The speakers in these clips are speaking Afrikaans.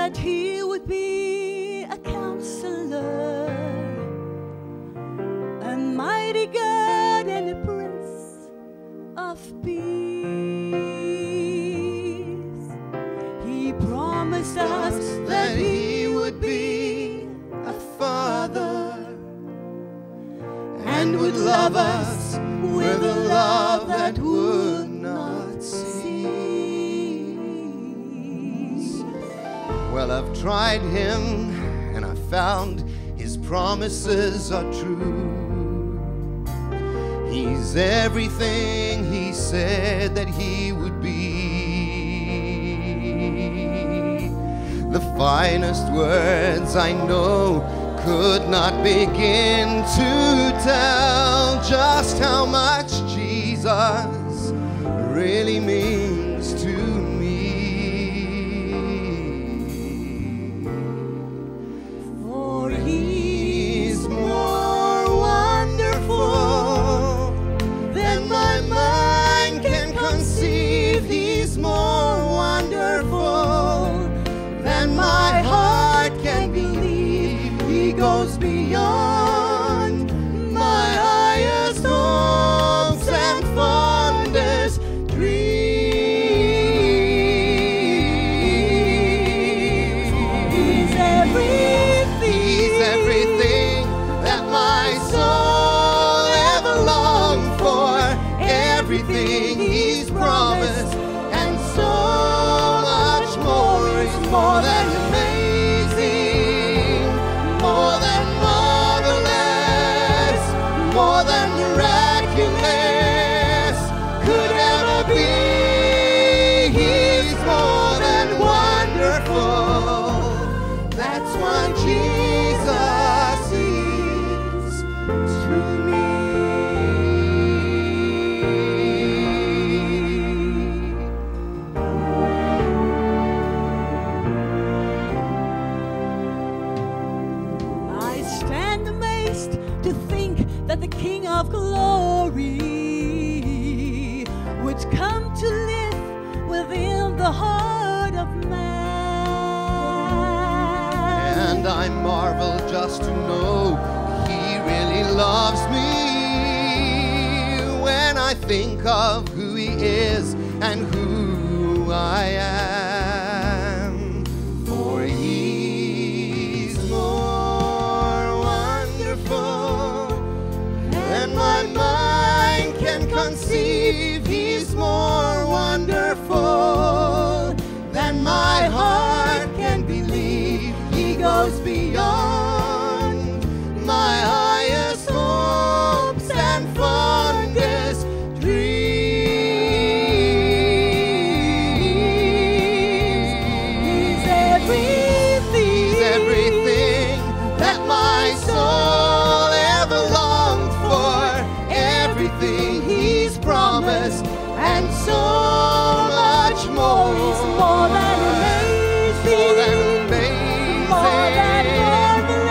that he would be a counselor, a mighty God and a Prince of Peace. He promised us that he would be a Father and would love us with a love that would not cease. Well, I've tried him and I found his promises are true. He's everything he said that he would be. The finest words I know could not begin to tell just how much Jesus really means to me. For he's more wonderful than my mind can conceive. He's more wonderful than my heart can believe. He goes beyond my highest hopes and fondest dreams. He's everything that my soul ever longed for, everything he's promised, and so much more. He's more than amazing, more than marvelous, more than miraculous could ever be. He's more than wonderful. That's what Jesus is to me. I stand amazed to think that the King of Glory would come to live within the heart of man. And I marvel just to know he really loves me when I think of who he is and who I am. For he's more wonderful than my mind can conceive. He's more wonderful than my heart can believe. He goes beyond my highest hopes and fondest dreams. He's everything that my soul ever longed for, everything he's promised, and so much more. He's more than amazing, more than marvelous,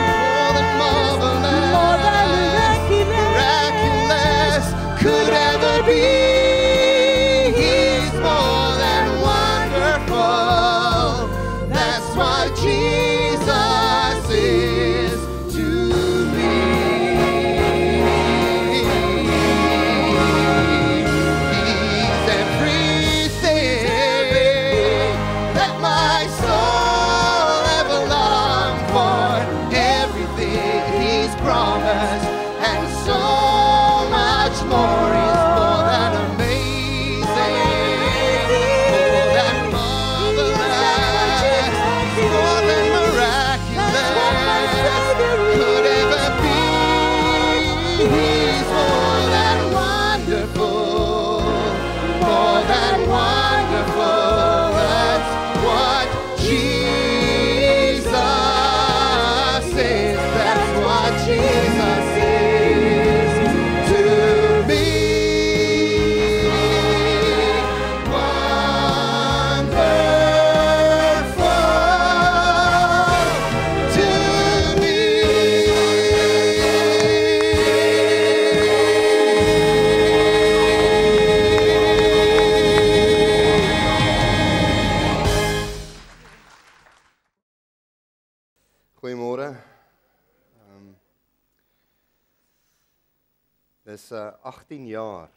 Dis 18 jaar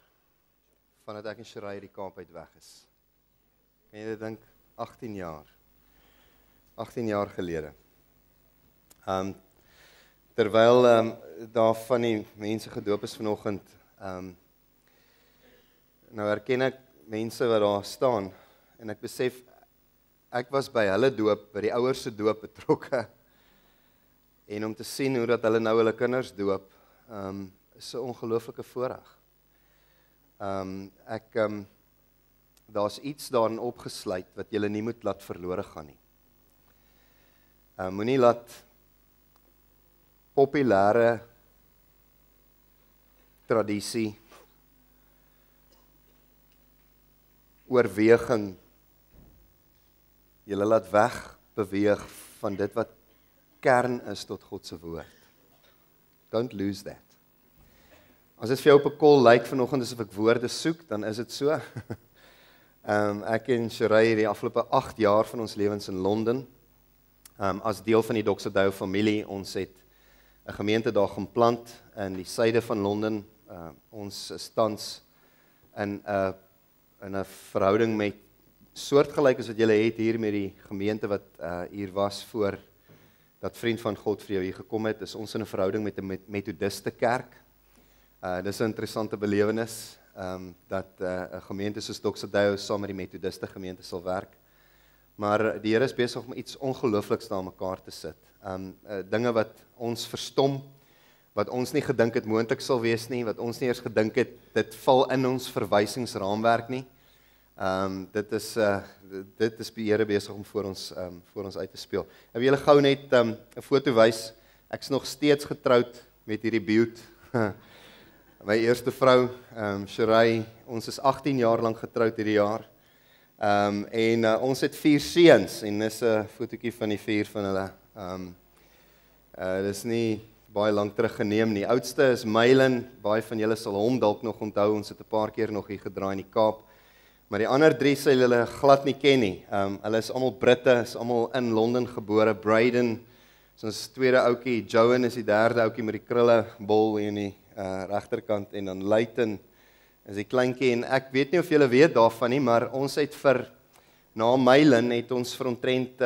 vandat ek in Shirei die Kaap uit weg is. En jy dink 18 jaar. 18 jaar gelede. Terwyl daar van die mense gedoop is vanoggend, nou herken ek mense wat daar staan en ek besef ek was by hulle doop, by die ouers se doop betrokke. En om te sien hoe dat hulle nou hulle kinders doop, is 'n ongelooflike voorreg. Daar's iets daarin opgesluit wat julle nie moet laat verlore gaan nie. Moenie laat populêre tradisie, oorweging, julle laat wegbeweeg van dit wat kern is tot God se woord. Don't lose that. As dit vir jou op 'n call lyk vanoggend asof ek woorde soek, dan is dit so. Ek en Shirei die afgelope 8 jaar van ons lewens in Londen, as deel van die Doxodeo familie, ons het 'n gemeente daar geplant in die suide van Londen. Ons is tans in 'n verhouding met soortgelyk as wat julle het hier met die gemeente wat hier was voor dat vriend van God vir jou hier gekom het. Is ons in 'n verhouding met 'n Methodiste kerk. Dis 'n interessante belewenis dat 'n gemeente soos Doxodeo saam met die Methodiste gemeente sal werk. Maar die Here is besig om iets ongeloofliks daar mekaar te sit. Dinge wat ons verstom, wat ons nie gedink het moontlik sal wees nie, wat ons nie eers gedink het dit val in ons verwysingsraamwerk nie. Dit is die Here besig om voor ons uit te speel. Ek wil julle gou net 'n foto wys. Ek's nog steeds getroud met hierdie beaut. My eerste vrou, Shirei, ons is 18 jaar lank getroud hierdie jaar. Ons het 4 seuns en dis 'n fotootjie van die 4 van hulle. Dis nie baie lank terug geneem nie. Oudste is Mylan, baie van julle sal hom dalk nog onthou, ons het 'n paar keer nog hier gedraai in die Kaap. Maar die ander 3 sal julle glad nie ken nie. Hulle is almal Britte, is almal in Londen gebore. Braden is ons tweede ouetjie, Joan is die derde ouetjie met die krulle bol hier in die regterkant, en dan Leighton is die kleintjie, en ek weet nie of julle weet daarvan nie, maar ons het na Mylan het ons vir omtrent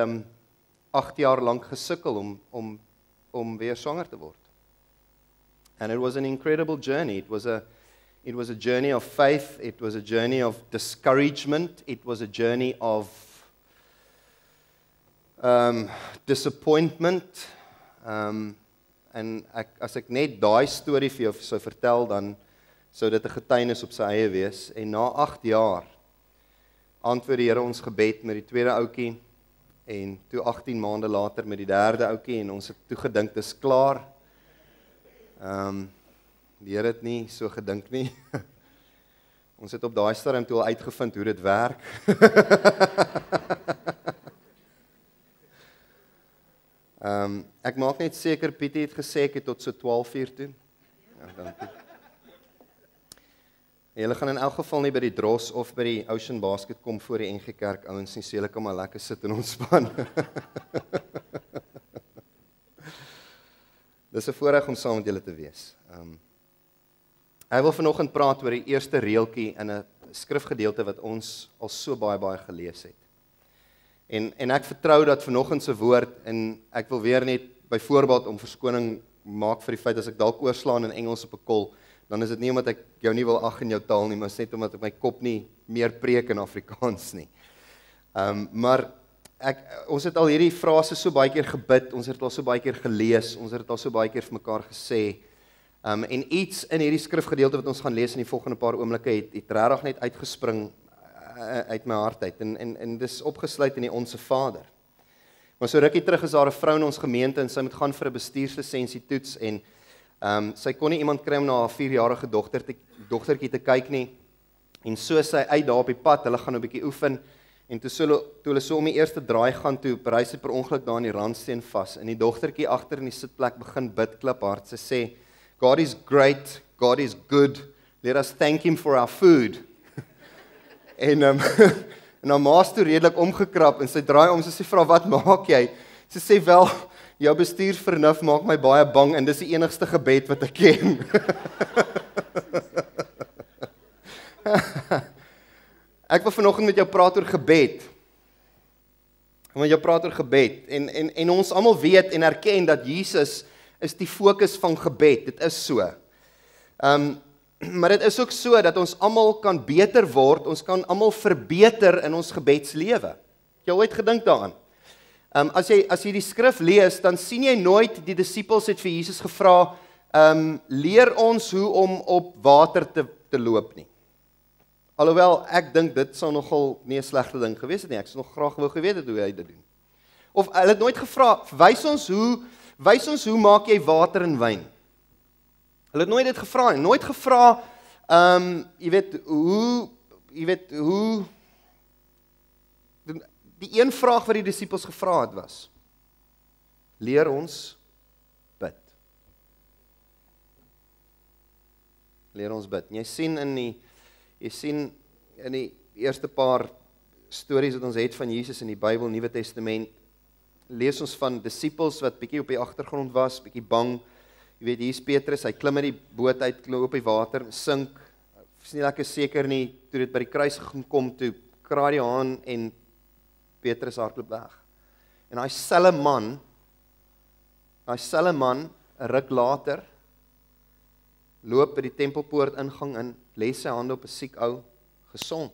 8 jaar lank gesukkel om weer swanger te word. And it was an incredible journey. It was a journey of faith, it was a journey of discouragement, it was a journey of disappointment, en as ek net daai storie vir jou sou vertel, dan sou dit 'n getuienis op sy eie wees. En na 8 jaar antwoord die Here ons gebed met die tweede ouetjie, en toe 18 maande later met die derde ouetjie, en ons het toe gedink dis klaar. Die Here het nie so gedink nie. Ons het op daai stadium toe al uitgevind hoe dit werk. Ek maak net seker Pietie het gesê ek het tot so 12 uur toe. Ja, dankie. Julle gaan in elk geval nie by die Dros of by die Ocean Basket kom voor die NG Kerk ouens nie, so julle kan maar lekker sit en ontspan. Dis 'n voorreg om saam met julle te wees. Ek wil vanoggend praat oor die eerste reeltjie in 'n skrifgedeelte wat ons al so baie gelees het. En ek vertrou dat vanoggend se woord, en ek wil weer net byvoorbeeld om verskoning maak vir die feit as ek dalk oorslaan in Engels op 'n kol, dan is dit nie omdat ek jou nie wil ag in jou taal nie, maar is net omdat ek my kop nie meer preek in Afrikaans nie. Maar ons het al hierdie frase so baie keer gebid, ons het al so baie keer gelees, ons het dit al so baie keer vir mekaar gesê. En iets in hierdie skrifgedeelte wat ons gaan lees in die volgende paar oomblikke het regtig net uitgespring uit my hart uit, en dis opgesluit in die Onse Vader. Maar so rukkie terug is daar 'n vrou in ons gemeente, en sy moet gaan vir 'n bestuurslisensietoets, en sy kon nie iemand kry om na haar 4-jarige dogtertjie te kyk nie, en so sy uit daar op die pad, hulle gaan 'n bietjie oefen, en toe hulle so om die eerste draai gaan toe, ry sy per ongeluk daar in die randsteen vas, en die dogtertjie agter in die sitplek begin bid kliphard. Sy sê, God is great, God is good, let us thank him for our food. En haar ma's toe redelik omgekrap, en sy draai om, sy vra, wat maak jy? Sy sê, wel, jou bestuursvernuf maak my baie bang, en dis die enigste gebed wat ek ken. Ek wil vanoggend met jou praat oor gebed. Ek wil met jou praat oor gebed. En ons almal weet en erken dat Jesus is die fokus van gebed. Dit is so. Maar dit is ook so dat ons almal kan beter word, ons kan almal verbeter in ons gebedslewe. Jy ooit gedink daaraan? As jy die skrif lees, dan sien jy nooit die disippels het vir Jesus gevra, leer ons hoe om op water te loop nie. Alhoewel ek dink dit sou nogal nie 'n slegte ding gewees het nie. Ek sou nog graag wou geweet het hoe hy dit doen. Of hulle het nooit gevra, wys ons hoe maak jy water in wyn? Hulle het nooit dit gevra nie. Nooit gevra, jy weet hoe die een vraag wat die disippels gevra het was, leer ons bid. Leer ons bid. Jy sien in die eerste paar stories wat ons het van Jesus in die Bybel, Nuwe Testament, lees ons van disippels wat bietjie op die agtergrond was, bietjie bang. Jy weet, hier is Petrus, hy klim uit die boot uit, klim op die water, sink. Is nie lekker seker nie, toe dit by die kruis gekom, toe kraai die haan en Petrus hardloop weg. En daai selfe man, 'n ruk later, loop by die tempelpoort ingang in, lê sy hande op 'n siek ou, gesond.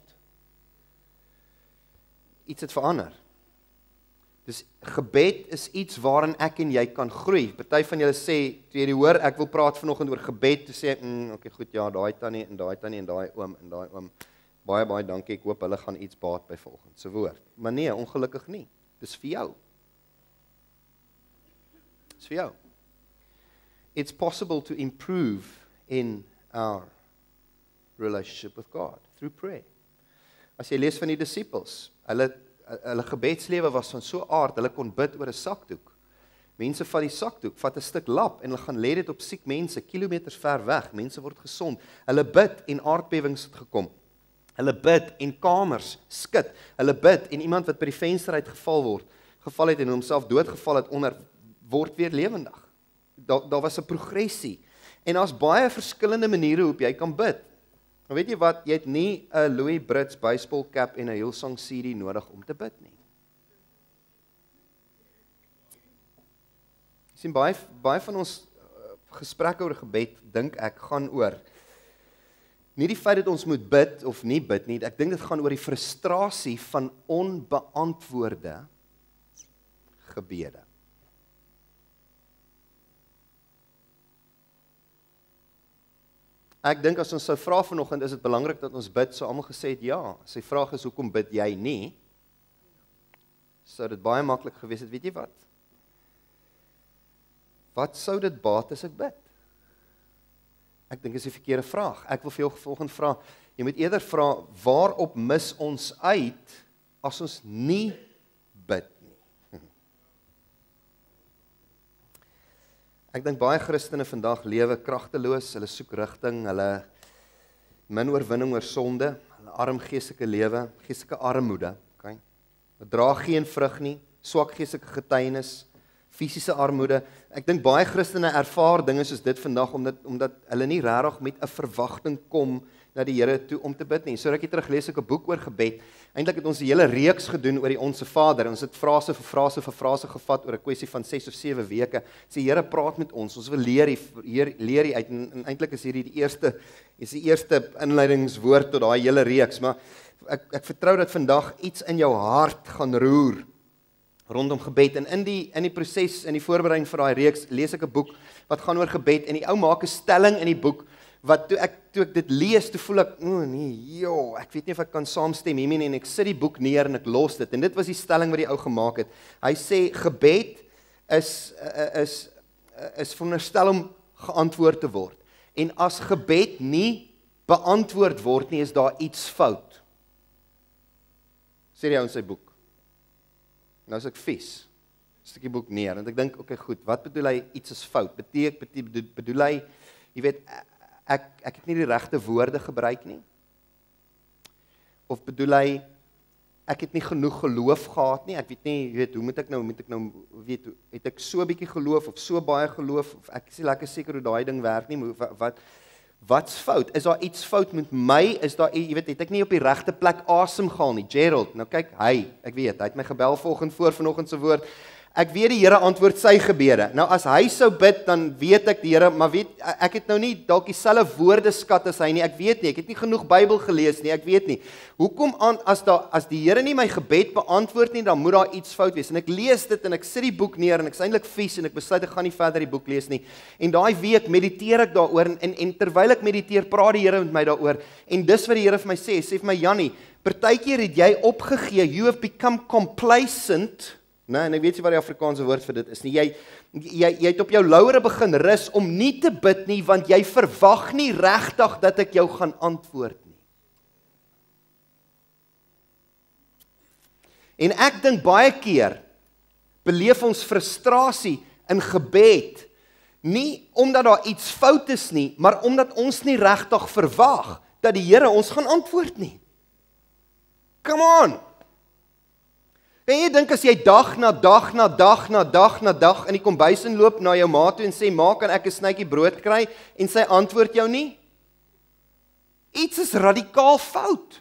Iets het verander. Dus gebed is iets waarin ek en jy kan groei. Party van julle sê, toe jy die hoor, ek wil praat vanoggend oor gebed, toe sê ek, okay, goed, ja, daai tannie en daai oom, baie dankie, ek hoop hulle gaan iets baat by volgende se woord. Maar nee, ongelukkig nie. Dis vir jou. Dis vir jou. It's possible to improve in our relationship with God through prayer. As jy lees van die disippels, hulle gebedslewe was van so aard, hulle kon bid oor 'n sakdoek. Mense vat die sakdoek, vat 'n stuk lap en hulle gaan lê dit op siek mense, kilometers ver weg. Mense word gesond. Hulle bid en aardbewings het gekom. Hulle bid en kamers skud. Hulle bid en iemand wat by die venster uit geval het en homself doodgeval het onder, word weer lewendig. Daar was 'n progressie. En daar's baie verskillende maniere hoe jy kan bid. Maar weet jy wat, jy het nie 'n Louis Brits baseball cap en 'n Hillsong CD nodig om te bid nie. Jy sien, baie van ons gesprekke oor gebed, dink ek, gaan oor nie die feit dat ons moet bid of nie bid nie, ek dink dit gaan oor die frustrasie van onbeantwoorde gebede. Ek dink as ons sou vra vanoggend, is dit belangrik dat ons bid, sou almal gesê het ja. As die vraag is, hoekom bid jy nie? Sou dit baie maklik gewees het, weet jy wat? Wat sou dit baat as ek bid? Ek dink dis die verkeerde vraag. Ek wil vir jou volgende vra, jy moet eerder vra, waarop mis ons uit, as ons nie bid nie? Ek dink baie Christene vandag lewe kragteloos, hulle soek rigting, hulle min oorwinning oor sonde, hulle arm geestelike lewe, geestelike armoede, okay? Hulle dra geen vrug nie, swak geestelike getuienis, fisiese armoede. Ek dink baie Christene ervaar dinge soos dit vandag, omdat hulle nie regtig met 'n verwagting kom na die Here toe om te bid nie. So rukkie terug lees ek 'n boek oor gebed. Eintlik het ons 'n hele reeks gedoen oor die Onse Vader. Ons het frase vir frase gevat oor 'n kwessie van 6 of 7 weke. Sê Here, praat met ons. Ons wil leer hier uit en eintlik is hierdie die eerste inleidingswoord tot daai hele reeks, maar ek vertrou dat vandag iets in jou hart gaan roer rondom gebed. En in die proses, in die voorbereiding vir daai reeks, lees ek 'n boek wat gaan oor gebed en die ou maak 'n stelling in die boek wat toe ek dit lees, toe voel ek, ek weet nie of ek kan saamstem hiermee nie, en ek sit die boek neer en ek los dit. En dit was die stelling wat die ou gemaak het. Hy sê gebed is veronderstel om geantwoord te word. En as gebed nie beantwoord word nie, is daar iets fout. Sê die ou in sy boek. Nou as ek vies, stukkie boek neer, en ek dink, okay, goed, wat bedoel hy, iets is fout? Bedoel hy, jy weet, ek het nie die regte woorde gebruik nie? Of bedoel hy, ek het nie genoeg geloof gehad nie, ek weet nie, jy weet, hoe moet ek nou, weet, het ek so 'n bietjie geloof, of so baie geloof, of ek is nie lekker seker hoe daai ding werk nie, Wat's fout? Is daar iets fout met my? Is daar, jy weet, het ek nie op die regte plek asem gehaal nie? Gerald, nou kyk, ek weet, hy het my gebel vanoggend se woord. Ek weet die Here antwoord sy gebede. Nou as hy sou bid, dan weet ek die Here, maar weet, ek het nou nie dalk dieselfde woordeskat as hy nie. Ek weet nie, ek het nie genoeg Bybel gelees nie, ek weet nie. Hoekom as die Here nie my gebed beantwoord nie, dan moet daar iets fout wees. En ek lees dit en ek sit die boek neer en ek's eintlik vies en ek besluit ek gaan nie verder die boek lees nie. En daai week mediteer ek daaroor en terwyl ek mediteer, praat die Here met my daaroor. En dis wat die Here vir my sê vir my Jannie, partykeer het jy opgegee, you have become complacent. Nee, en ek weet nie wat die Afrikaanse woord vir dit is nie. Jy het op jou lauwere begin rus om nie te bid nie, want jy verwag nie regtig dat ek jou gaan antwoord nie. En ek dink baie keer beleef ons frustrasie in gebed, nie omdat daar iets fout is nie, maar omdat ons nie regtig verwag dat die Here ons gaan antwoord nie. Come on! En jy dink as jy dag na dag in die kombuis inloop na jou ma toe en sê, ma, kan ek 'n snytjie brood kry? En sy antwoord jou nie? Iets is radikaal fout.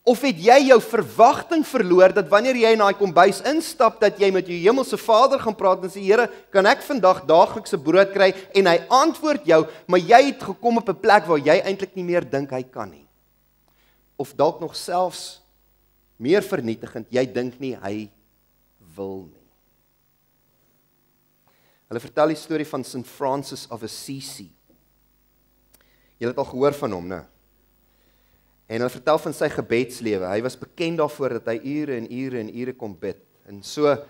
Of het jy jou verwagting verloor, dat wanneer jy in daai kombuis instap, dat jy met jou hemelse Vader gaan praat en sê, Here, kan ek vandag daaglikse brood kry? En hy antwoord jou, maar jy het gekom op 'n plek waar jy eintlik nie meer dink hy kan nie. Of dalk nog selfs meer vernietigend, jy dink nie hy wil nie. Hulle vertel die storie van St. Francis of Assisi. Jy het al gehoor van hom, né? En hulle vertel van sy gebedslewe. Hy was bekend daarvoor dat hy ure en ure kon bid. En so,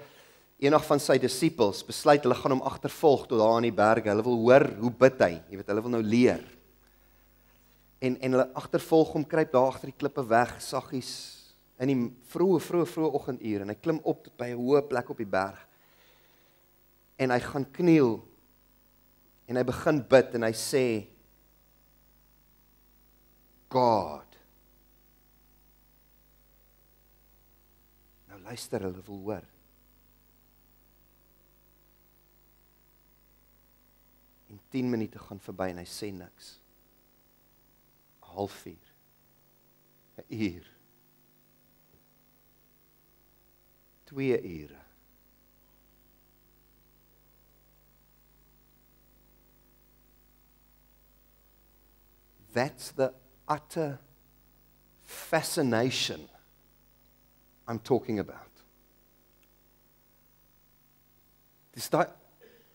eendag van sy disippels besluit, hulle gaan hom agtervolg tot daar aan die berge. Hulle wil hoor, hoe bid hy? Jy weet, hulle wil nou leer. En hulle agtervolg hom, kruip daar agter die klippe weg, saggies, in die vroeë oggendure, en hy klim op tot by 'n hoë plek op die berg, en hy gaan kniel, en hy begin bid, en hy sê, God. Nou luister, hulle wil hoor. En 10 minute gaan verby, en hy sê niks. 'n halfuur, 'n uur, 2 ure. That's the utter fascination I'm talking about. Dis daai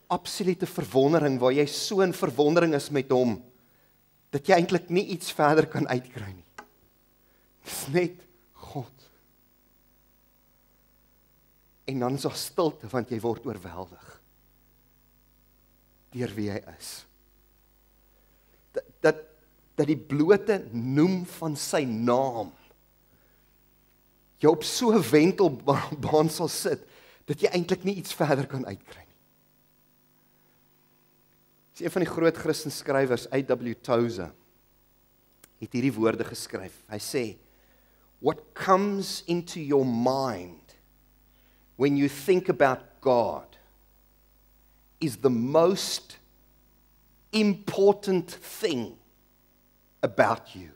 absolute verwondering waar jy so in verwondering is met hom dat jy eintlik nie iets verder kan uitkry nie. Dis net God. En dan is daar stilte, want jy word oorweldig deur wie hy is. Dat die blote noem van sy naam jou op so 'n wentelbaan sal sit, dat jy eintlik nie iets verder kan uitkry nie. Dis een van die groot Christen skrywers, A.W. Tozer, het hierdie woorde geskryf. Hy sê, what comes into your mind when you think about God is the most important thing about you.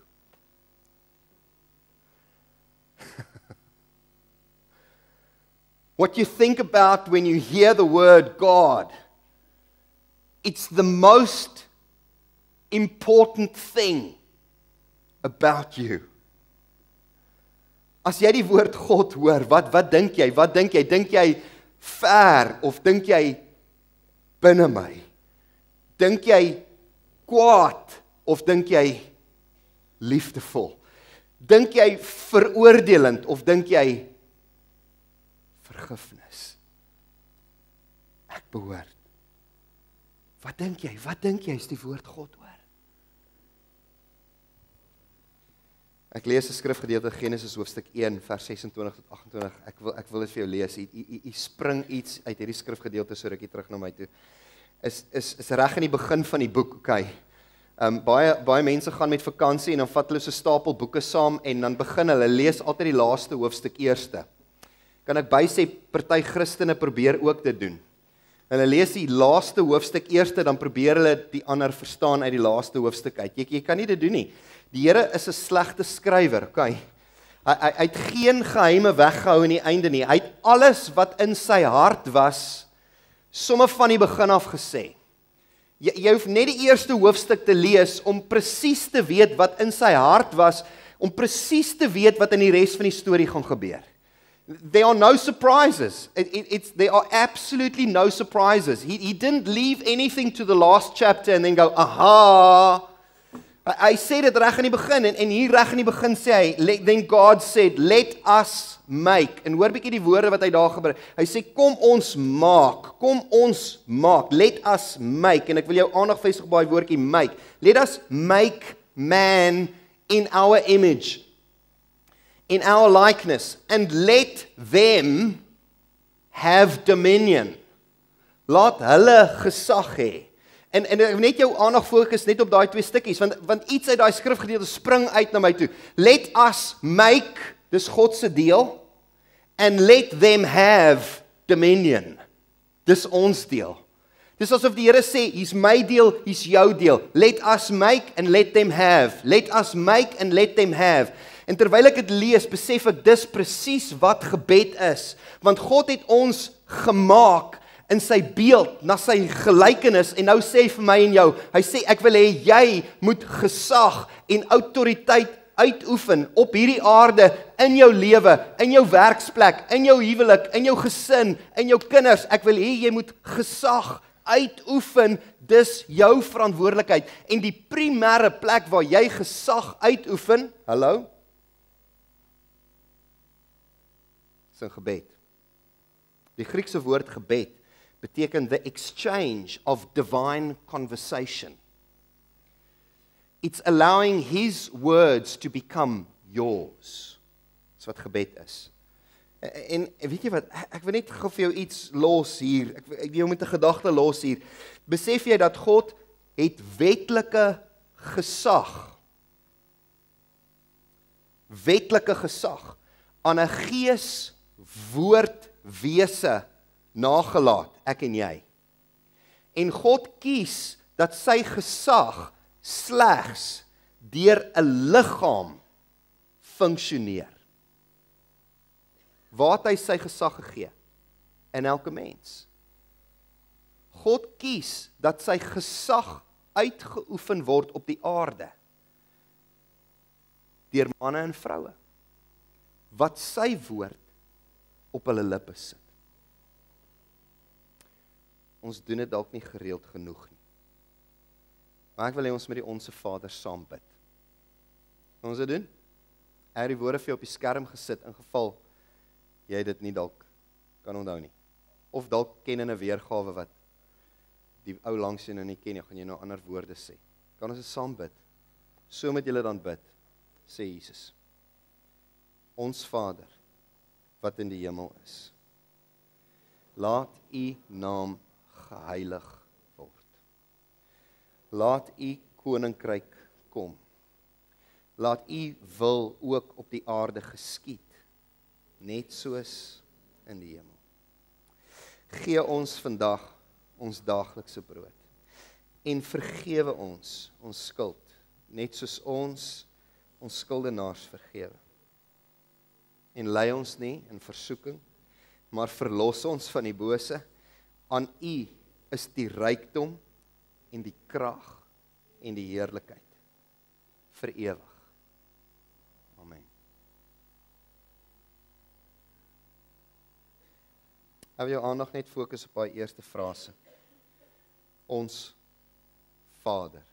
What you think about when you hear the word God, it's the most important thing about you. As jy die woord God hoor, wat dink jy? Wat dink jy? Dink jy ver of dink jy binne my? Dink jy kwaad of dink jy liefdevol? Dink jy veroordelend of dink jy vergifnis? Ek behoort. Wat dink jy? Wat dink jy is die woord God hoor? Ek lees 'n skrifgedeelte Genesis hoofstuk 1 vers 26 tot 28. Ek wil dit vir jou lees. Jy spring iets uit hierdie skrifgedeelte so rukkie terug na my toe. Is reg in die begin van die boek, okay. Baie mense gaan met vakansie en dan vat hulle so 'n stapel boeke saam en dan begin hulle lees altyd die laaste hoofstuk eerste. Kan ek bysê party Christene probeer ook dit doen. Hulle lees die laaste hoofstuk eerste, dan probeer hulle die ander verstaan uit die laaste hoofstuk uit. Jy kan nie dit doen nie. Die Here is 'n slegte skrywer, okay? Hy het geen geheime weggehou in die einde nie. Hy het alles wat in sy hart was, sommer van die begin af gesê. Jy hoef net die eerste hoofstuk te lees om presies te weet wat in sy hart was, om presies te weet wat in die res van die storie gaan gebeur. There are no surprises. There are absolutely no surprises. He didn't leave anything to the last chapter and then go, aha. Hy sê dit reg aan die begin en hier reg aan die begin sê hy, then God said, let us make. En hoor bietjie die woorde wat hy daar gebruik. Hy sê kom ons maak. Let us make. En ek wil jou aandag vestig op daai woordjie make. Let us make man in our image. In our likeness, and let them have dominion. Laat hulle gesag hê. En ek net jou aandag fokus net op daai twee stukkies, want iets uit daai skrifgedeelte spring uit na my toe. Let us make, dis God se deel, and let them have dominion. Dis ons deel. Dis asof die Here sê, hier's my deel, hier's jou deel. Let us make and let them have. Let us make and let them have. En terwyl ek dit lees, besef ek dis presies wat gebed is. Want God het ons gemaak in sy beeld, na sy gelykenis, en nou sê hy vir my en jou, hy sê ek wil hê jy moet gesag en autoriteit uitoefen op hierdie aarde, in jou lewe, in jou werksplek, in jou huwelik, in jou gesin, in jou kinders. Ek wil hê jy moet gesag uitoefen, dis jou verantwoordelikheid. En die primêre plek waar jy gesag uitoefen, hallo? Is in gebed. Die Griekse woord gebed beteken the exchange of divine conversation. It's allowing his words to become yours. Dis wat gebed is. En weet jy wat, ek wil net gou vir jou iets los hier. Ek wil jou met 'n gedagte los hier. Besef jy dat God het wetlike gesag aan 'n gees woord wese nagelaat, ek en jy. En God kies dat sy gesag slegs deur 'n liggaam funksioneer. Waar het hy sy gesag gegee? In elke mens. God kies dat sy gesag uitgeoefen word op die aarde deur manne en vroue wat sy woord op hulle lippe sit. Ons doen dit dalk nie gereeld genoeg nie. Maar ek wil hê ons met die Onse Vader saam bid. Kan ons dit doen? Ek het die woorde vir jou op die skerm gesit in geval jy dit nie dalk kan onthou nie. Of dalk ken in 'n weergawe wat die ou langs jou nou nie ken nie, gaan jy nou ander woorde sê. Kan ons dit saam bid? So met julle dan bid, sê Jesus. Ons Vader, wat in die hemel is, laat u naam geheilig word. Laat u koninkryk kom. Laat u wil ook op die aarde geskied, net soos in die hemel. Gee ons vandag ons daaglikse brood en vergewe ons skuld, net soos ons skuldenaars vergewe. En lei ons nie in versoeking, maar verlos ons van die bose. Aan u is die rykdom en die krag en die heerlikheid vir ewig. Amen. Ek wil jou aandag net fokus op daai eerste frase. Ons Vader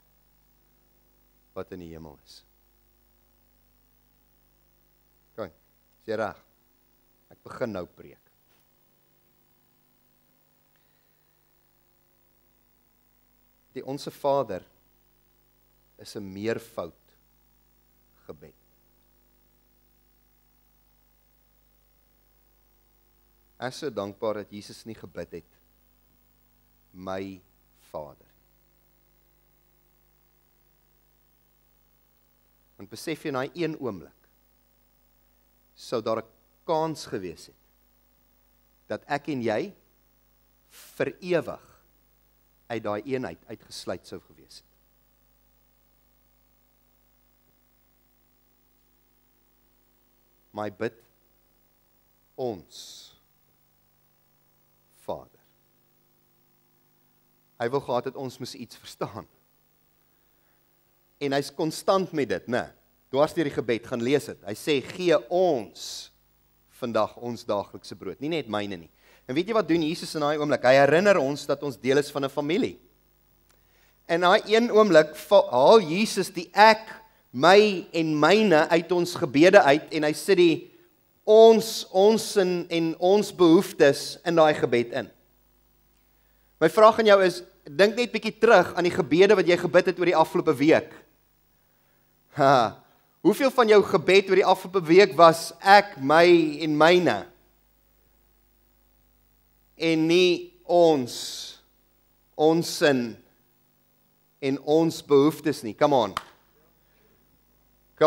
wat in die hemel is. Kyk, is jy reg? Ek begin nou preek. Die Onse Vader is 'n meervoud gebed. Ek is so dankbaar dat Jesus nie gebid het, my Vader. Want besef jy in daai een oomblik, sou daar 'n kans gewees het, dat ek en jy vir ewig uit daai eenheid uitgesluit sou gewees het. Maar hy bid ons Vader. Hy wou gehad het ons moes iets verstaan. En hy's konstant met dit, né? Dwars deur die gebed, gaan lees dit. Hy sê, gee ons vandag ons daaglikse brood. Nie net myne nie. En weet jy wat doen Jesus in daai oomblik? Hy herinner ons dat ons deel is van 'n familie. En daai een oomblik haal Jesus die ek, my en myne uit ons gebede uit en hy sit die ons en ons behoeftes in daai gebed in. My vraag aan jou is, dink net bietjie terug aan die gebede wat jy gebid het oor die afgelope week. Hoeveel van jou gebed oor die afgelope week was ek, my en myne? En nie ons sin en ons behoeftes nie. Come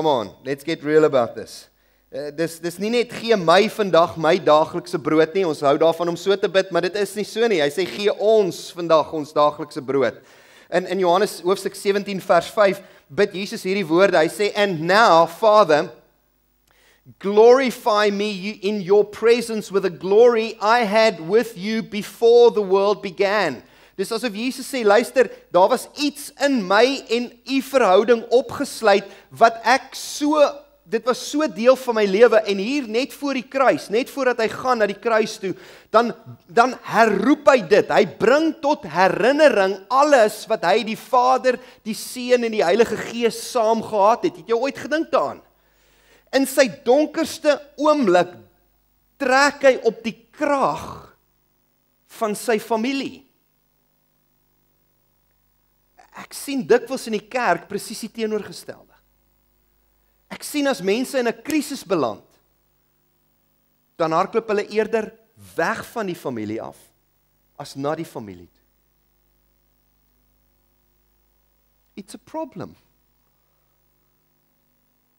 on, let's get real about this. Dis nie net gee my vandag my daaglikse brood nie, ons hou daarvan om so te bid, maar dit is nie so nie. Hy sê gee ons vandag ons daaglikse brood. In Johannes hoofstuk 17 vers 5 bid Jesus hierdie woorde. Hy sê, and now, Father, glorify me in your presence with the glory I had with you before the world began. Dis asof Jesus sê, luister, daar was iets in my en u verhouding opgesluit wat dit was so deel van my lewe en hier net voor die kruis, net voordat hy gaan na die kruis toe, dan herroep hy dit. Hy bring tot herinnering alles wat hy die Vader, die Seun en die Heilige Gees saam gehad het. Het jy ooit gedink daaraan? In sy donkerste oomblik trek hy op die krag van sy familie. Ek sien dikwels in die kerk presies die teenoorgestelde. Ek sien as mense in 'n krisis beland, dan hardloop hulle eerder weg van die familie af, as na die familie toe. It's a problem.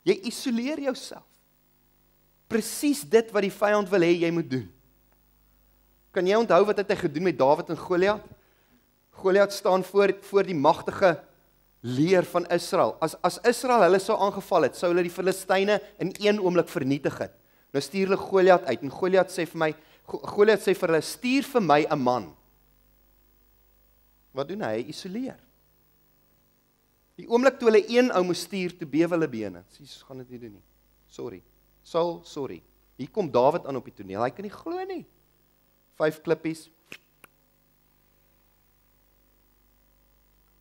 Jy isoleer jouself. Presies dit wat die vyand wil hê jy moet doen. Kan jy onthou wat het hy gedoen met Dawid en Goliat? Goliat staan voor die magtige leer van Israel. As Israel hulle sou aangeval het, sou hulle die Filistyne in een oomblik vernietig het. Nou stuur hulle Goliat uit en Goliat sê vir hulle, stuur vir my 'n man. Wat doen hy? Hy isoleer. Die oomblik toe hulle een ou moes stuur, toe bewe hulle bene. Jesus gaan dit nie doen nie. Sorry. Saul, sorry. Hier kom Dawid aan op die toneel. Hy kan nie glo nie. 5 klippies.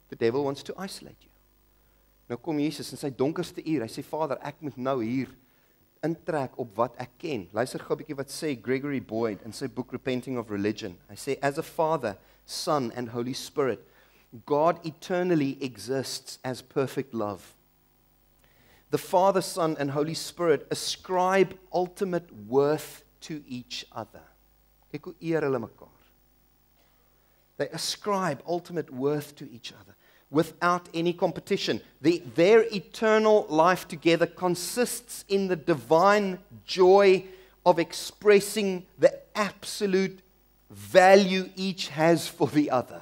The devil wants to isolate you. Nou kom Jesus in sy donkerste uur. Hy sê, Vader, ek moet nou hier intrek op wat ek ken. Luister gou 'n bietjie wat sê Gregory Boyd in sy boek Repenting of Religion. Hy sê, as a Father, Son and Holy Spirit, God eternally exists as perfect love. The Father, Son and Holy Spirit ascribe ultimate worth to each other. Kyk hoe eer hulle mekaar. They ascribe ultimate worth to each other without any competition. Their eternal life together consists in the divine joy of expressing the absolute value each has for the other.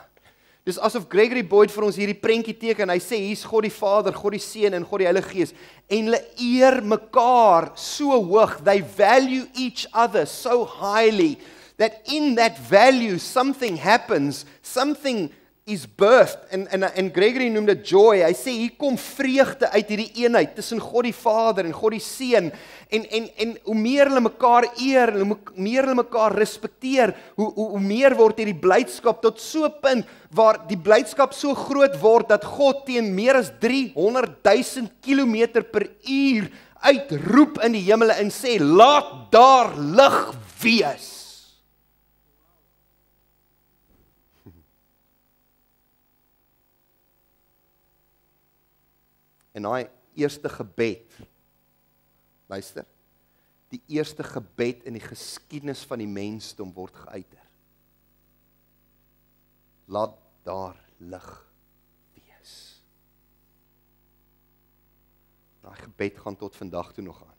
Dis asof Gregory Boyd vir ons hierdie prentjie teken. Hy sê hier's God die Vader, God die Seun en God die Heilige Gees en hulle eer mekaar so hoog. They value each other so highly that in that value something happens, something is birthed, en Gregory noem dit joy. Hy sê hier kom vreugde uit hierdie eenheid tussen God die Vader en God die Seun, en hoe meer hulle mekaar eer, en hoe meer hulle mekaar respekteer, hoe meer word hierdie blydskap tot so 'n punt waar die blydskap so groot word dat God teen meer as 300,000 kilometer per uur uitroep in die hemele en sê, laat daar lig wees. En daai eerste gebed, luister, die eerste gebed in die geskiedenis van die mensdom word geuiter. Laat daar lig wees. Daai gebed gaan tot vandag toe nog aan.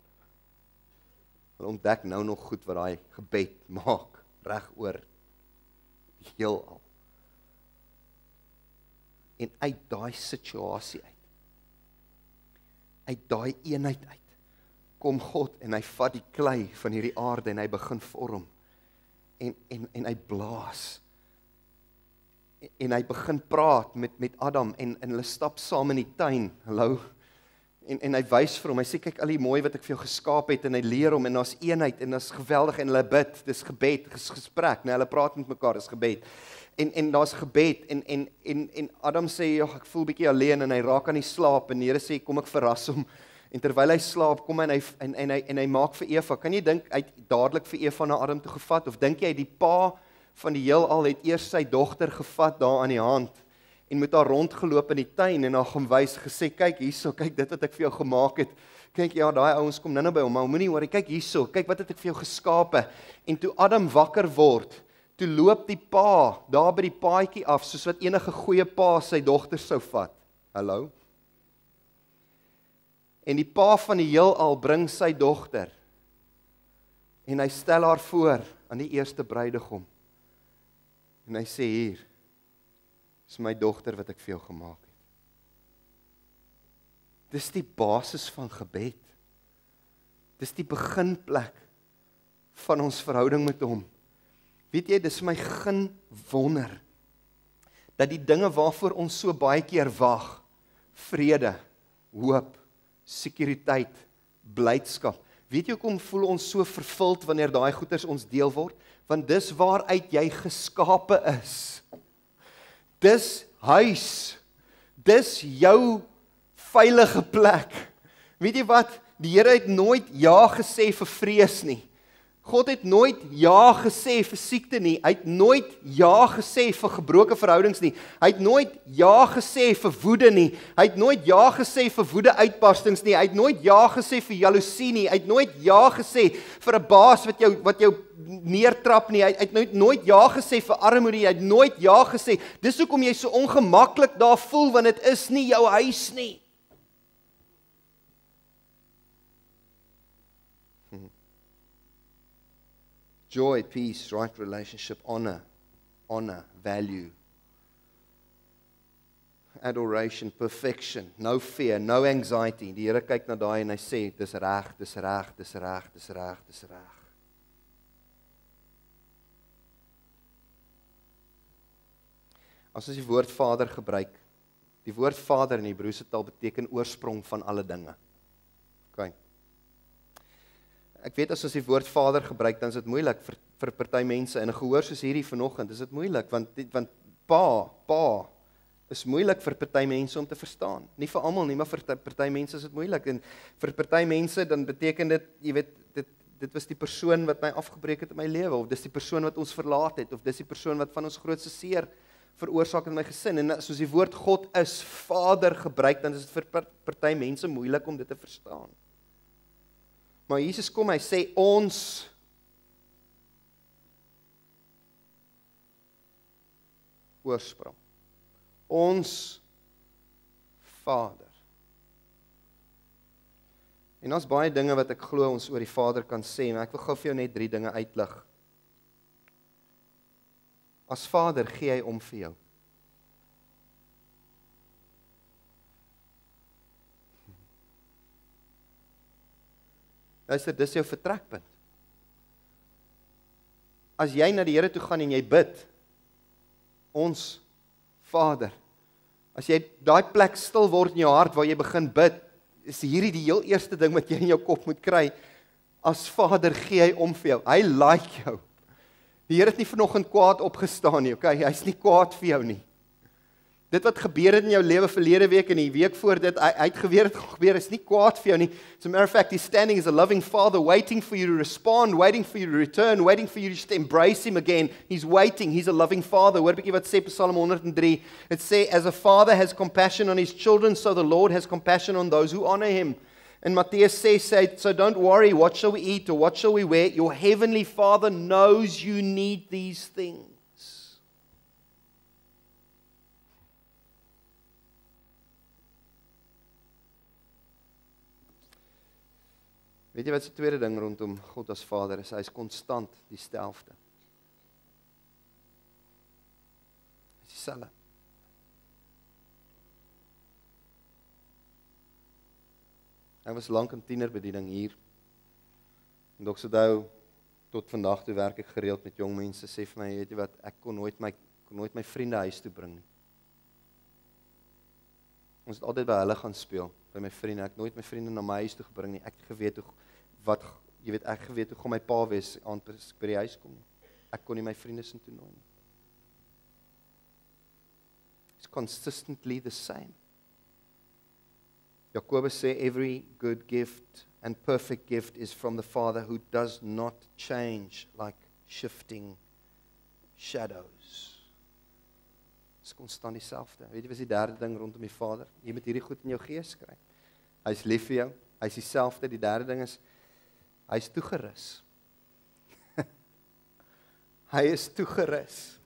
Hulle ontdek nou nog goed wat daai gebed maak, reg oor heelal. En uit daai situasie uit daai eenheid uit, kom God en hy vat die klei van hierdie aarde en hy begin vorm. En hy blaas. En hy begin praat met Adam en hulle stap saam in die tuin. Hallo. En hy wys vir hom, hy sê kyk al die mooi wat ek vir jou geskaap het en hy leer hom en daar's eenheid en daar's geweldig en hulle bid, dis gebed, gesprek, hulle praat met mekaar, dis gebed. En daar's gebed en Adam sê, "Ja, ek voel bietjie alleen" en hy raak aan die slaap en die Here sê, "Kom ek verras hom." En terwyl hy slaap, kom hy en hy maak vir Eva. Kan jy dink hy het dadelik vir Eva na Adam toe gevat of dink jy die pa van die heelal het eers sy dogter gevat daar aan die hand en met haar rondgeloop in die tuin en haar gaan wys gesê, "Kyk hierso, kyk dit wat ek vir jou gemaak het. Kyk ja, daai ouens kom nou by hom, maar moenie worry, kyk hierso, kyk wat het ek vir jou geskape." En toe Adam wakker word, toe loop die pa daar by die paadjie af, soos wat enige goeie pa sy dogter sou vat. Hallo? En die pa van die heelal bring sy dogter. En hy stel haar voor aan die eerste bruidegom. En hy sê hier, is my dogter wat ek vir jou gemaak het. Dis die basis van gebed. Dis die beginplek van ons verhouding met hom. Weet jy, dis my geen wonder dat die dinge waarvoor ons so baie keer wag, vrede, hoop, sekuriteit, blydskap. Weet jy hoekom voel ons so vervuld wanneer daai goeders ons deel word? Want dis waaruit jy geskape is. Dis huis. Dis jou veilige plek. Weet jy wat? Die Here het nooit ja gesê vir vrees nie. God het nooit ja gesê vir siekte nie. Hy het nooit ja gesê vir gebroke verhoudings nie. Hy het nooit ja gesê vir woede nie. Hy het nooit ja gesê vir woede uitbarstings nie. Hy het nooit ja gesê vir jaloesie nie. Hy het nooit ja gesê vir 'n baas wat jou neertrap nie. Hy het nooit ja gesê vir armoede. Hy het nooit ja gesê. Dis hoekom jy so ongemaklik daar voel, want dit is nie jou huis nie. Joy, peace, right relationship, honor, value, adoration, perfection, no fear, no anxiety. Die Here kyk na daai en hy sê, dis reg, dis reg, dis reg, dis reg, dis reg. As ons die woord Vader gebruik, die woord Vader in die Hebreëse taal beteken oorsprong van alle dinge. OK. Ek weet as ons die woord Vader gebruik, dan is dit moeilik vir party mense en 'n gehoor soos hierdie vanoggend, is dit moeilik want pa is moeilik vir party mense om te verstaan. Nie vir almal nie, maar vir party mense is dit moeilik en vir party mense dan beteken dit, jy weet, dit was die persoon wat my afgebreek het in my lewe of dis die persoon wat ons verlaat het of dis die persoon wat van ons grootste seer veroorsaak in my gesin. En soos die woord God is Vader gebruik, dan is dit vir party mense moeilik om dit te verstaan. Maar Jesus kom, hy sê ons oorsprong. Ons Vader. En daar's baie dinge wat ek glo ons oor die Vader kan sê, maar ek wil gou vir jou net 3 dinge uitlig. As Vader gee hy om vir jou. Luister, dis jou vertrekpunt. As jy na die Here toe gaan en jy bid, ons Vader, as jy daai plek stil word in jou hart waar jy begin bid, is hierdie die heel eerste ding wat jy in jou kop moet kry. As Vader gee hy om vir jou. Hy like jou. Die Here het nie vanoggend kwaad opgestaan nie, okay? Hy's nie kwaad vir jou nie. Dit wat gebeur het in jou lewe verlede week en die week voor dit, hy het gebeur, is nie kwaad vir jou nie. As a matter of fact, he's standing as a loving father, waiting for you to respond, waiting for you to return, waiting for you to just embrace him again. He's waiting, he's a loving father. Hoor 'n bietjie wat sê Psalm 103. It sê, as a father has compassion on his children, so the Lord has compassion on those who honor him. And Mattheus says, so don't worry, what shall we eat or what shall we wear? Your heavenly Father knows you need these things. Weet jy wat is die tweede ding rondom God as Vader is? Hy is konstant dieselfde. dieselfde. Ek was lank in tienerbediening hier. En ek onthou tot vandag toe werk ek gereeld met jong mense, sê vir my, weet jy wat, ek kon nooit my vriende huis toe bring nie. Ons het altyd by hulle gaan speel, by my vriende. Ek het nooit my vriende na my huis toe gebring nie. Ek het geweet ek geweet hoe gaan my pa wees aand as ek by die huis kom nie. Ek kon nie my vriende sin toe nooi nie. It's consistently the same. Jakobus sê, every good gift and perfect gift is from the Father who does not change like shifting shadows. Dit is konstant dieselfde. Weet jy wat is die derde ding rondom die Vader? Jy moet hierdie goed in jou gees kry. Hy is lief vir jou, hy is dieselfde. Die derde ding is, hy is toegerus. Hy is toegerus.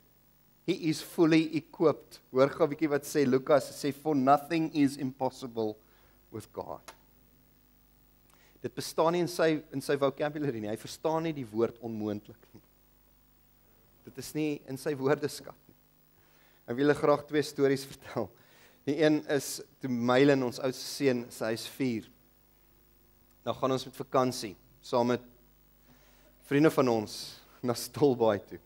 He is fully equipped. Hoor gou 'n bietjie wat sê Lukas, sê for nothing is impossible with God. Dit bestaan nie in sy vocabulary nie. Hy verstaan nie die woord onmoontlik nie. Dit is nie in sy woordeskat nie. Ek wil julle graag 2 stories vertel. Die een is toe Mylin, ons oudste seun, hy is 4. Nou gaan ons met vakansie saam met vriende van ons na Stilbaai toe.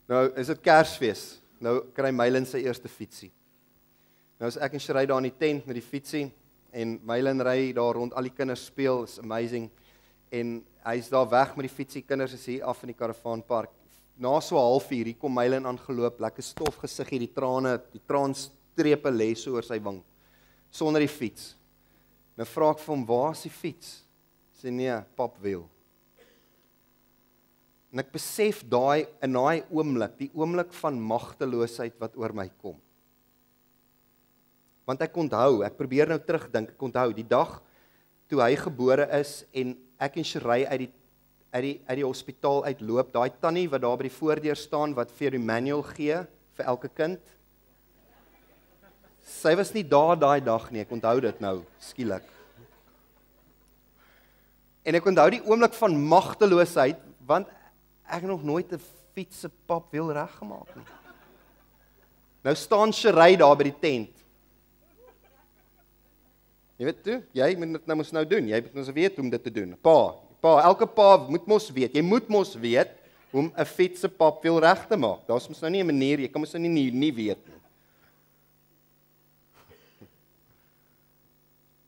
Nou is dit Kersfees. Nou kry Mylin sy eerste fietsie. Nou is ek en Sherry daar in die tent met die fietsie en Mylin ry daar rond, al die kinders speel, is amazing. En hy's daar weg met die fietsie, kinders is hier af in die karavaanpark. Na so 1/2 uur kom Mylin aangeloop, lekker stof gesig hier, die traanstrepe lê so oor sy wang, sonder die fiets. Nou vra ek vir hom, waar is die fiets? Sê nee, pap wil. En ek besef in daai oomblik, die oomblik van magteloosheid wat oor my kom. Want ek onthou, ek probeer nou terugdink, ek onthou die dag toe hy gebore is en ek en Sherry uit die hospitaal uitloop, daai tannie wat daar by die voordeur staan wat vir die manual gee vir elke kind. Sy was nie daar daai dag nie, ek onthou dit nou skielik. En ek onthou die oomblik van magteloosheid want ek het nog nooit 'n fiets se pap wiel reggemaak nie. Nou staan Sherry daar by die tent. Jy weet toe, jy moet dit nou doen. Jy moet ons weet hoe om dit te doen. Elke pa moet mos weet. Jy moet mos weet hoe om 'n fiets se papwiel reg te maak. Daar's mos nou nie 'n manier, jy kan mos nou nie weet nie.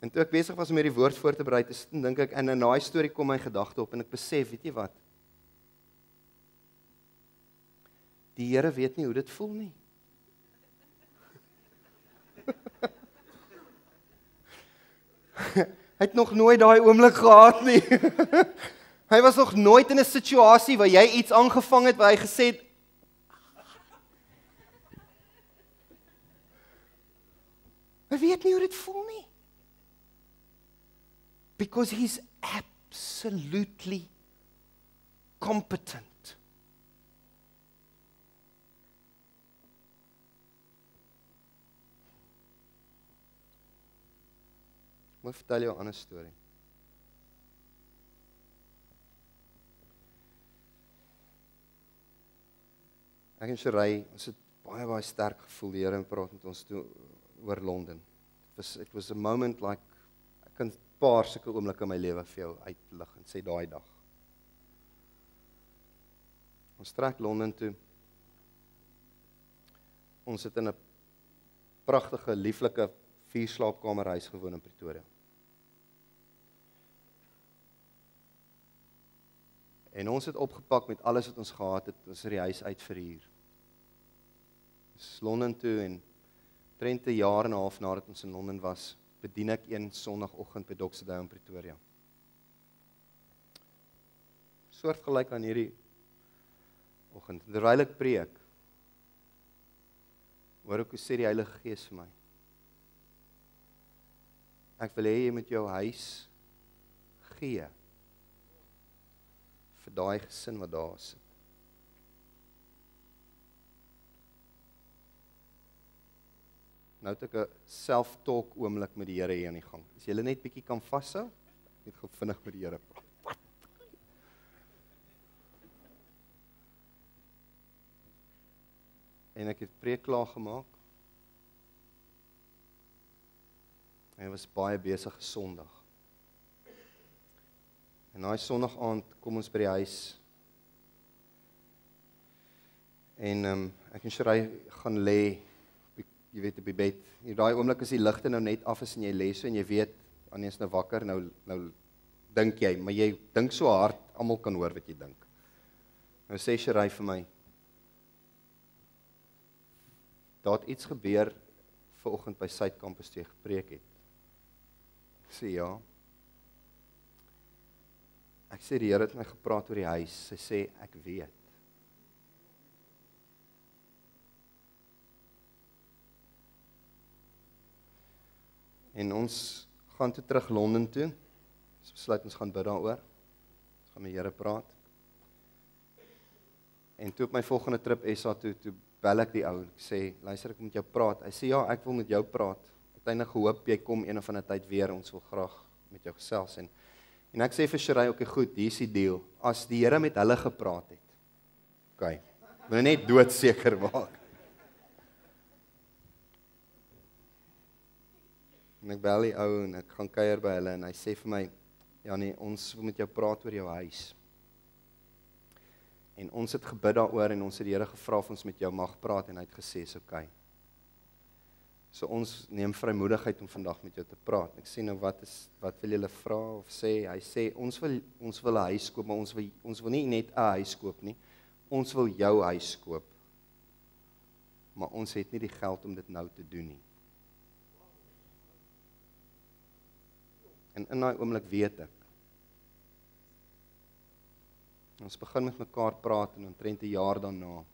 En toe ek besig was om hierdie woord voor te berei, dink ek, en in daai storie kom my gedagte op en ek besef, weet jy wat? Die Here weet nie hoe dit voel nie. Hy het nog nooit daai oomblik gehad nie. Hy was nog nooit in 'n situasie waar jy iets aangevang het waar hy gesê het, hy weet nie hoe dit voel nie. Because he's absolutely competent. Ek vertel jou 'n ander storie. Ek en Sherry, ons het baie sterk gevoel die Here praat met ons toe oor Londen. It was a moment like, ek kan 'n paar sulke oomblikke in my lewe vir jou uitlig en sê daai dag. Ons trek Londen toe. Ons het in 'n pragtige, lieflike 4-slaapkamerhuis gewoon in Pretoria. En ons het opgepak met alles wat ons gehad het, ons het die huis uitverhuur. Ons Londen toe en omtrent 'n jaar en 'n half nadat ons in Londen was, bedien ek een Sondagoggend by Doxydale in Pretoria. Soortgelyk aan hierdie oggend, terwyl ek preek, hoor ek hoe sê die Heilige Gees vir my, ek wil hê jy moet jou huis gee vir daai gesin wat daar sit. Nou het ek 'n self-talk oomblik met die Here hier aan die gang. As jy net bietjie kan vashou, net gou vinnig met die Here praat. En ek het preek klaar gemaak. En ek was baie besige Sondag. En daai Sondag aand kom ons by die huis. En ek en Shirai gaan lê, jy weet, op die bed. In daai oomblik is die ligte nou net af en jy lê so en jy weet, Annie is nou wakker, nou dink jy, maar jy dink so hard, almal kan hoor wat jy dink. Nou sê Shirai vir my, daar het iets gebeur vanoggend by Suidkampus toe jy gepreek het. Ek sê ja. Ek sê die Here het my gepraat oor die huis. Sy sê ek weet. En ons gaan toe terug Londen toe. Ons besluit ons gaan bid daaroor. Ons gaan met die Here praat. En toe op my volgende trip SA toe bel ek die ou. Ek sê, luister, ek moet jou praat. Hy sê ja, ek wil met jou praat. Uiteindelik gehoop jy kom een of ander tyd weer. Ons wil graag met jou gesels. En ek sê vir Shirai, okay, goed, hier is die deal. As die Here met hulle gepraat het. Okay. Moet net doodseker maak. En ek bel die ou en ek gaan kuier by hulle en hy sê vir my, Janie, ons wil met jou praat oor jou huis. En ons het gebid daaroor en ons het die Here gevra of ons met jou mag praat en hy het gesê, is okay. So ons neem vrymoedigheid om vandag met jou te praat. Ek sê nou, wat wil julle vra of sê? Hy sê, ons wil 'n huis koop, maar ons wil nie net 'n huis koop nie. Ons wil jou huis koop. Maar ons het nie die geld om dit nou te doen nie. En in daai oomblik weet ek. Ons begin met mekaar praat en omtrent 'n jaar daarna.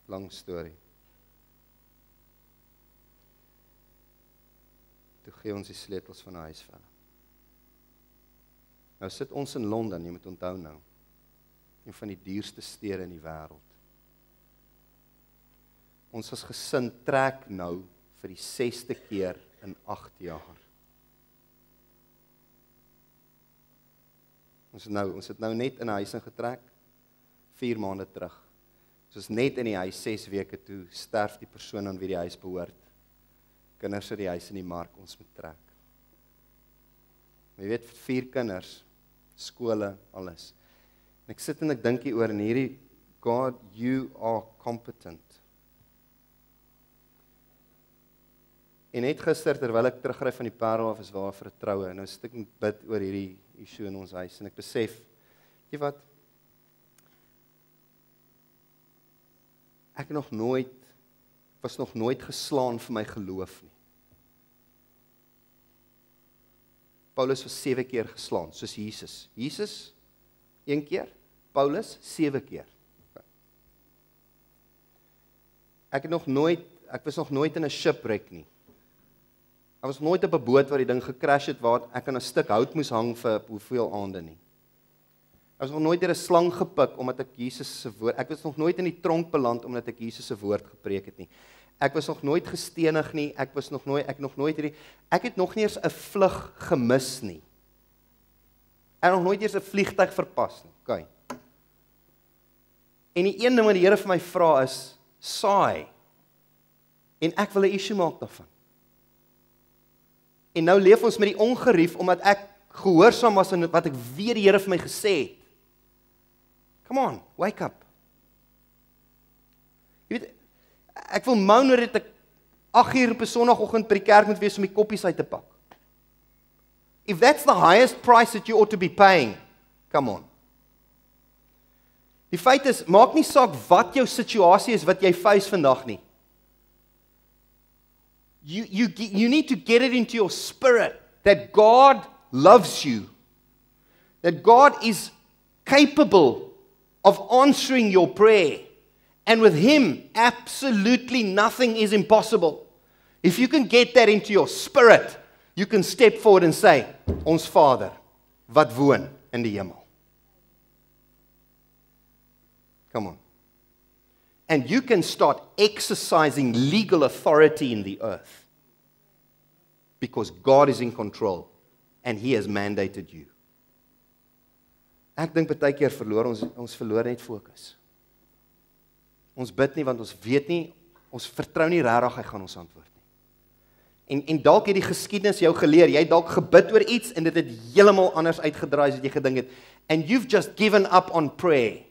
Lang storie. Toe gee ons die sleutels van die huis vir hulle. Nou sit ons in Londen, jy moet onthou nou. Een van die duurste stede in die wêreld. Ons as gesin trek nou vir die 6de keer in 8 jaar. Ons het nou net in 'n huis ingetrek 4 maande terug. Ons is net in die huis 6 weke toe sterf die persoon aan wie die huis behoort. Kinders het die huis in die mark, ons moet trek. Jy weet, 4 kinders, skole, alles. En ek sit en ek dink hieroor en hierdie, God, you are competent. En net gister, terwyl ek terugry van die Parel af, is waar vir 'n troue, en nou sit ek en bid oor hierdie issue in ons huis, en ek besef, jy wat, ek was nog nooit geslaan vir my geloof nie. Paulus was 7 keer geslaan, soos Jesus. Jesus, 1 keer, Paulus, 7 keer. Ek was nog nooit in 'n shipwreck nie. Ek was nooit op 'n boot waar die ding gecrash het, waar ek aan 'n stuk hout moes hang vir hoeveel aande nie. Ek was nog nooit deur 'n slang gepik, omdat ek Jesus se woord, ek was nog nooit in die tronk beland, omdat ek Jesus se woord gepreek het nie. Ek was nog nooit gestenig nie, ek het nog nie eens 'n vlug gemis nie. Ek het nog nooit eens 'n vliegtyg verpas nie, okay. En die een ding wat die Here vir my vra is, saai, en ek wil 'n issue maak daarvan. En nou leef ons met die ongerief, omdat ek gehoorsaam was aan wat ek weet die Here vir my gesê het. Come on, wake up. Jy weet, ek wil moan oor dit ek 8 uur op 'n Sondagoggend by die kerk moet wees om die koppies uit te pak. If that's the highest price that you ought to be paying, come on. Die feit is, maak nie saak wat jou situasie is wat jy face vandag nie. You need to get it into your spirit that God loves you. That God is capable of answering your prayer. And with Him, absolutely nothing is impossible. If you can get that into your spirit, you can step forward and say, Ons Vader, wat woon in die hemel. Come on. And you can start exercising legal authority in the earth. Because God is in control. And He has mandated you. Ek dink baie keer ons verloor net fokus. Ons bid nie want ons weet nie, ons vertrou nie regtig hy gaan ons antwoord nie. En dalk het die geskiedenis jou geleer, jy het dalk gebid oor iets en dit het heeltemal anders uitgedraai as wat jy gedink het. And you've just given up on prayer.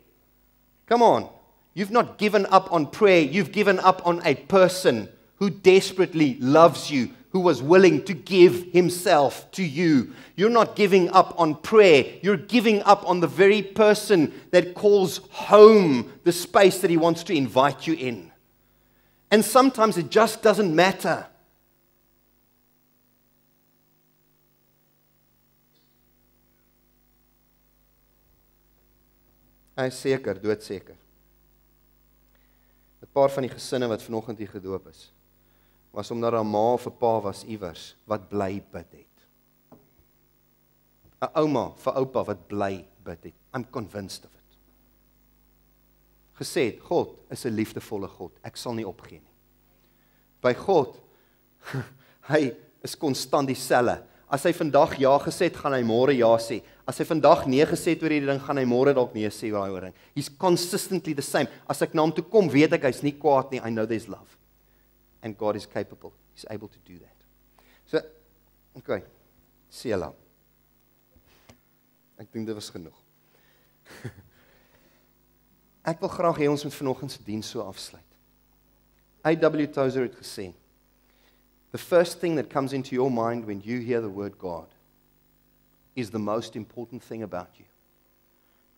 Come on. You've not given up on prayer, you've given up on a person who desperately loves you, who was willing to give himself to you. You're not giving up on prayer, you're giving up on the very person that calls home the space that he wants to invite you in. And sometimes it just doesn't matter. Hy is seker, doodseker. 'n Paar van die gesinne wat vanoggend hier gedoop is, was omdat 'n ma of 'n pa was iewers wat bly bid het. 'n Ouma vir oupa wat bly bid het. I'm convinced of it. Gesê het, God is 'n liefdevolle God. Ek sal nie opgee nie. By God, hy is konstant dieselfde. As hy vandag ja gesê het, gaan hy môre ja sê. As hy vandag nee gesê het oor hierdie ding, gaan hy môre dalk nee sê oor daai ding. He's consistently the same. As ek na hom toe kom, weet ek hy's nie kwaad nie. I know there's love. And God is capable. He's able to do that. So, okay. Selah. Ek dink dit was genoeg. Ek wil graag hê ons moet vanoggend se diens so afsluit. A.W. Tozer het gesê, the first thing that comes into your mind when you hear the word God is the most important thing about you.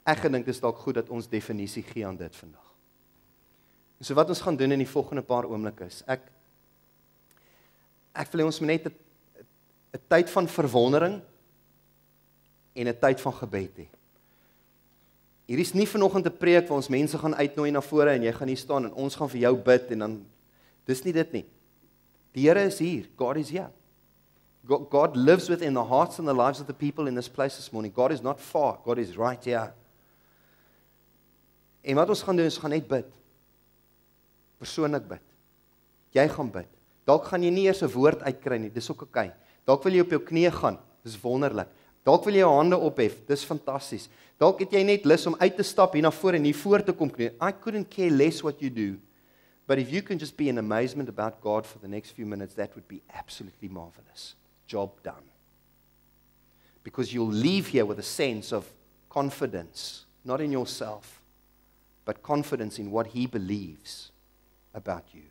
Ek gedink dit is dalk goed dat ons definisie gee aan dit vandag. So wat ons gaan doen in die volgende paar oomblikke is, ek wil hê ons moet net 'n tyd van verwondering en 'n tyd van gebed hê. Hier is nie vanoggend 'n preek waar ons mense gaan uitnooi na vore en jy gaan hier staan en ons gaan vir jou bid en dan, dis nie dit nie. Die Here is hier, God is here. God lives within the hearts and the lives of the people in this place this morning. God is not far, God is right here. En wat ons gaan doen, is gaan net bid. Persoonlik bid. Jy gaan bid. Dalk gaan jy nie eers 'n woord uitkry nie, dis ook oké. Dalk wil jy op jou knieë gaan, dis wonderlik. Dalk wil jy jou hande ophef, dis fantasties. Dalk het jy net lus om uit te stap hier na vore en hier voor te kom knie. I couldn't care less what you do. But if you can just be in amazement about God for the next few minutes, that would be absolutely marvelous. Job done. Because you'll leave here with a sense of confidence, not in yourself, but confidence in what He believes about you.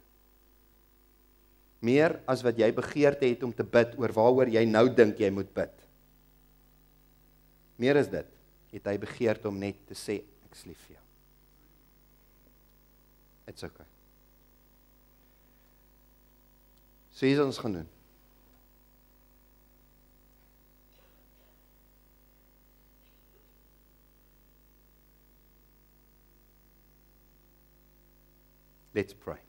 Meer as wat jy begeerte het om te bid oor waaroor jy nou dink jy moet bid. Meer as dit, het hy begeerte om net te sê, ek is lief vir jou. It's okay. So hier is wat ons gaan doen. Let's pray.